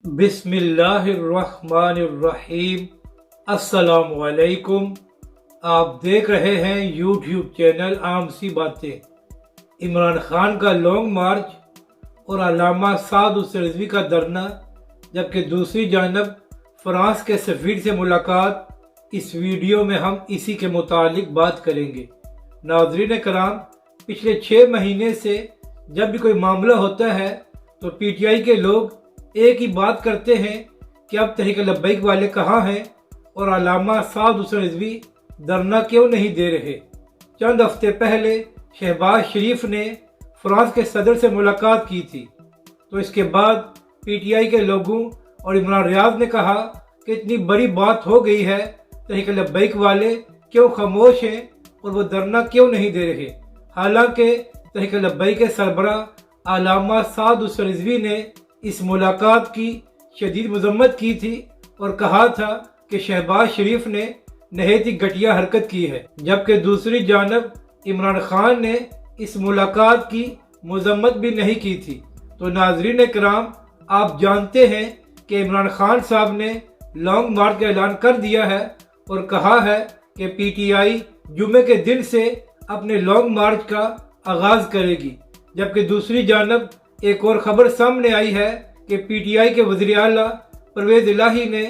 بسم اللہ الرحمن الرحیم۔ السلام علیکم۔ آپ دیکھ رہے ہیں یوٹیوب چینل عام سی باتیں۔ عمران خان کا لانگ مارچ اور علامہ سعد الرضوی کا دھرنا، جبکہ دوسری جانب فرانس کے سفیر سے ملاقات۔ اس ویڈیو میں ہم اسی کے متعلق بات کریں گے۔ ناظرین کرام، پچھلے 6 مہینے سے جب بھی کوئی معاملہ ہوتا ہے تو پی ٹی آئی کے لوگ ایک ہی بات کرتے ہیں کہ اب تحریک لبیک والے کہاں ہیں اور علامہ سعد الرضوی دھرنا کیوں نہیں دے رہے۔ چند ہفتے پہلے شہباز شریف نے فرانس کے صدر سے ملاقات کی تھی، تو اس کے بعد پی ٹی آئی کے لوگوں اور عمران ریاض نے کہا کہ اتنی بڑی بات ہو گئی ہے، تحریک لبیک والے کیوں خاموش ہیں اور وہ دھرنا کیوں نہیں دے رہے۔ حالانکہ تحریک لبیک کے سربراہ علامہ سعد الرضوی نے اس ملاقات کی شدید مذمت کی تھی اور کہا تھا کہ شہباز شریف نے نہایت ہی گھٹیا حرکت کی ہے، جبکہ دوسری جانب عمران خان نے اس ملاقات کی مذمت بھی نہیں کی تھی۔ تو ناظرین کرام، آپ جانتے ہیں کہ عمران خان صاحب نے لانگ مارچ کا اعلان کر دیا ہے اور کہا ہے کہ پی ٹی آئی جمعے کے دن سے اپنے لانگ مارچ کا آغاز کرے گی، جبکہ دوسری جانب ایک اور خبر سامنے آئی ہے کہ پی ٹی آئی کے وزیر اعلیٰ پرویز الہی نے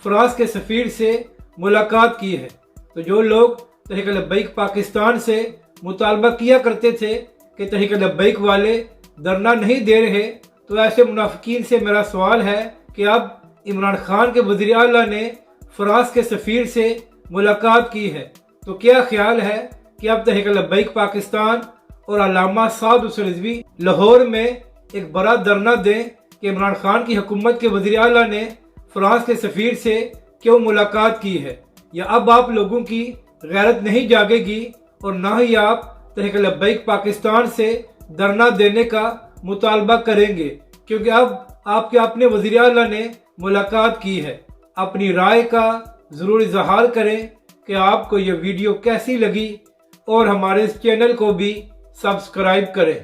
فرانس کے سفیر سے ملاقات کی ہے۔ تو جو لوگ تحریک لبیک پاکستان سے مطالبہ کیا کرتے تھے کہ تحریک لبیک والے دھرنا نہیں دے رہے، تو ایسے منافقین سے میرا سوال ہے کہ اب عمران خان کے وزیر اعلیٰ نے فرانس کے سفیر سے ملاقات کی ہے، تو کیا خیال ہے کہ اب تحریک لبیک پاکستان اور علامہ سعد الرضوی لاہور میں ایک بڑا دھرنا دیں کہ عمران خان کی حکومت کے وزیر اعلیٰ نے فرانس کے سفیر سے کیوں ملاقات کی ہے، یا اب آپ لوگوں کی غیرت نہیں جاگے گی اور نہ ہی آپ تحریک لبیک پاکستان سے دھرنا دینے کا مطالبہ کریں گے، کیونکہ اب آپ کے اپنے وزیر اعلیٰ نے ملاقات کی ہے۔ اپنی رائے کا ضرور اظہار کریں کہ آپ کو یہ ویڈیو کیسی لگی اور ہمارے اس چینل کو بھی سبسکرائب کریں۔